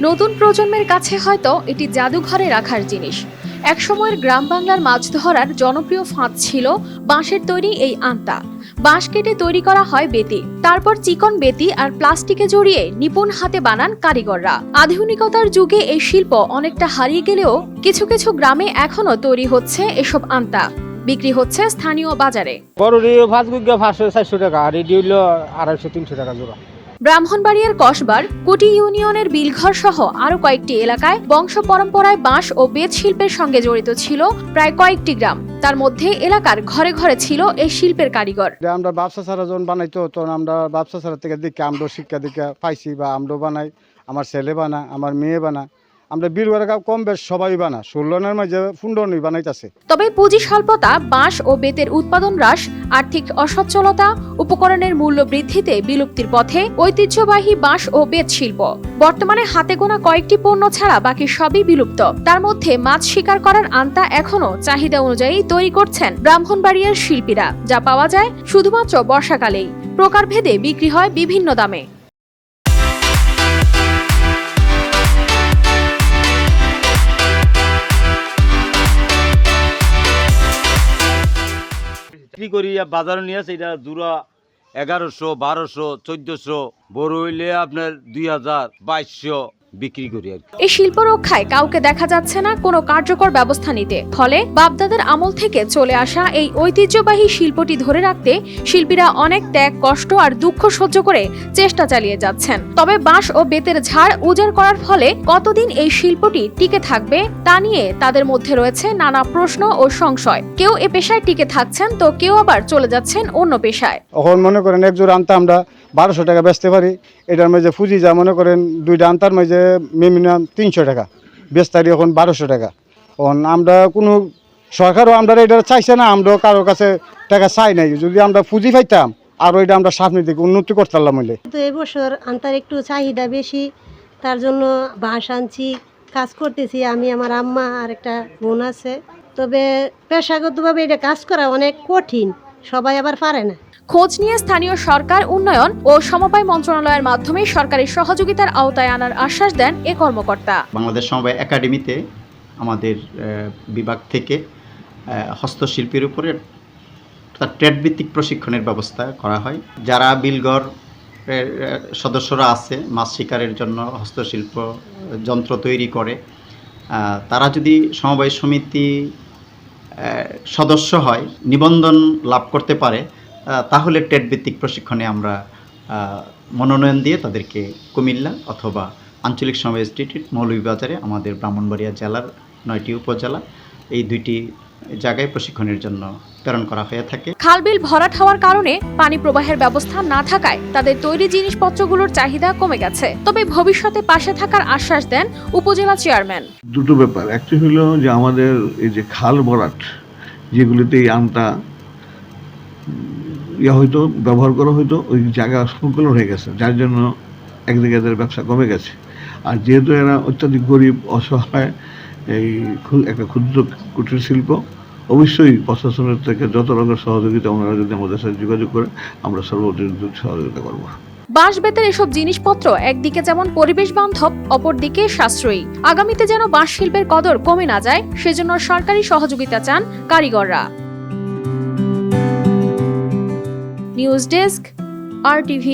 নতুন প্রজন্মের কাছে হয়তো এটি জাদুঘরে রাখার জিনিস। একসময়ের গ্রাম বাংলার মাছ ধরার জনপ্রিয় ফাঁদ ছিল বাঁশের তৈরি এই আন্তা। বাঁশ কেটে তৈরি করা হয় বেতি, তারপর চিকন বেতি আর প্লাস্টিকে জড়িয়ে নিপুণ হাতে বানান কারিগররা। আধুনিকতার যুগে এই শিল্প অনেকটা হারিয়ে গেলেও কিছু কিছু গ্রামে এখনো তৈরি হচ্ছে এসব আন্তা, বিক্রি হচ্ছে স্থানীয় বাজারে। ব্রাহ্মণবাড়িয়ার কসবার কুটি ইউনিয়নের বিলঘর সহ আরো কয়েকটি এলাকায় বংশ পরম্পরায় বাঁশ ও বেত শিল্পের সঙ্গে জড়িত ছিল প্রায় কয়েকটি গ্রাম। তার মধ্যে এলাকার ঘরে ঘরে ছিল এই শিল্পের কারিগর। আমরা ব্যবসা ছাড়া যখন বানাইতো তখন আমরা ব্যবসা ছাড়া থেকে দেখে আমরা শিক্ষা দীক্ষা পাইছি, বা আমরা বানাই, আমার ছেলে বানা, আমার মেয়ে বানা, আমরা বীরগড়া কম বেশ সবাই বানা, 16 মাঝে 15 বানাইতেছে। তবে পুঁজি স্বল্পতা, বাঁশ ও বেতের উৎপাদন হ্রাস, আর্থিক অসচ্ছলতা, উপকরণের মূল্য বৃদ্ধিতে বিলুপ্তির পথে ঐতিহ্যবাহী বাঁশ ও বেত শিল্প। বর্তমানে হাতে গোনা কয়েকটি পণ্য ছাড়া বাকি সবই বিলুপ্ত। তার মধ্যে মাছ শিকার করার আন্তা এখনো চাহিদা অনুযায়ী তৈরি করছেন ব্রাহ্মণবাড়িয়ার শিল্পীরা, যা পাওয়া যায় শুধুমাত্র বর্ষাকালেই। প্রকারভেদে বিক্রি হয় বিভিন্ন দামে। বিক্রি করি বাজারে নিয়ে আসে, এটা জোড়া 1100, 1200, 1400, বড় হইলে আপনার 2000, 2200 বিক্রি করি আর কি। এই শিল্প রক্ষায় কাউকে দেখা যাচ্ছে না কোনো কার্যকর ব্যবস্থা নিতে। ফলে বাপদাদার আমল থেকে চলে আসা এই ঐতিহ্যবাহী শিল্পটি ধরে রাখতে শিল্পীরা অনেক ত্যাগ, কষ্ট আর দুঃখ সহ্য করে চেষ্টা চালিয়ে যাচ্ছেন। তবে বাঁশ ও বেতের ঝাড় উজাড় করার ফলে কতদিন এই শিল্পটি টিকে থাকবে তা নিয়ে তাদের মধ্যে রয়েছে নানা প্রশ্ন ও সংশয়। কেউ এ পেশায় টিকে থাকছেন, তো কেউ আবার চলে যাচ্ছেন অন্য পেশায়। এখন মনে করেন এক জোড়া আনতা আমরা 1200 টাকা বেচতে পারি, এটার মাঝে ফুজি যা মনে করেন দুইটা আনতার মাঝে মিনিমাম 300 টাকা বেচতারি, এখন 1200 টাকা। এখন আমরা কোনো সরকারও আমরা এটা চাইছে না, আমরাও কারোর কাছে টাকা চাই নাই। যদি আমরা পুঁজি পাইতাম আর ওইটা আমরা সামনের দিকে উন্নতি করতে পারলাম হইলে। তো এবছর আন্তার একটু চাহিদা বেশি, তার জন্য বাঁশ আনছি, কাজ করতেছি আমি, আমার আম্মা আর একটা বোন আছে। তবে পেশাগতভাবে এটা কাজ করা অনেক কঠিন, সবাই আবার পারে না। খোঁজ নিয়ে স্থানীয় সরকার, উন্নয়ন ও সমবায় মন্ত্রণালয়ের মাধ্যমে সরকারি সহযোগিতার আওতায় আনার আশ্বাস দেন এ কর্মকর্তা। বাংলাদেশ সমবায় একাডেমিতে আমাদের বিভাগ থেকে হস্তশিল্পের উপরে ট্রেড ভিত্তিক প্রশিক্ষণের ব্যবস্থা করা হয়। যারা বিলঘর সদস্যরা আছে মাছ শিকারের জন্য হস্তশিল্প যন্ত্র তৈরি করে, তারা যদি সমবায় সমিতি সদস্য হয়, নিবন্ধন লাভ করতে পারে, তাহলে ট্রেড ভিত্তিক প্রশিক্ষণে আমরা মনোনয়ন দিয়ে তাদেরকে কুমিল্লা অথবা আঞ্চলিক সমবায় ইনস্টিটিউট মৌলভীবাজারে, আমাদের ব্রাহ্মণবাড়িয়া জেলার 9টি উপজেলা, এই 2টি জায়গায় প্রশিক্ষণের জন্য প্রেরণ করা হয়ে থাকে। খালবিল ভরাট হওয়ার কারণে পানি প্রবাহের ব্যবস্থা না থাকায় তাদের তৈরি জিনিসপত্রগুলোর চাহিদা কমে গেছে। তবে ভবিষ্যতে পাশে থাকার আশ্বাস দেন উপজেলা চেয়ারম্যান। দুটো ব্যাপার, একটি হলো যে আমাদের এই যে খাল ভরাট যেগুলিতে এই আনতা হয়তো ব্যবহার করা হয়তো ওই জায়গা সংকলন হয়ে গেছে, যার জন্য একদিকে এদের ব্যবসা কমে গেছে। আর যেহেতু এরা অত্যাধিক গরিব, অসহায়, এই একটা ক্ষুদ্র কুটির শিল্প, অবশ্যই প্রশাসনের থেকে যত রকমের সহযোগিতা ওনারা যদি আমাদের সাথে যোগাযোগ করে, আমরা সর্বোচ্চ সহযোগিতা করব। বাঁশ বেতের এসব জিনিসপত্র একদিকে যেমন পরিবেশ বান্ধব, অপরদিকে সাশ্রয়ী। আগামীতে যেন বাঁশ শিল্পের কদর কমে না যায়, সেজন্য সরকারি সহযোগিতা চান কারিগররা। News desk, RTV।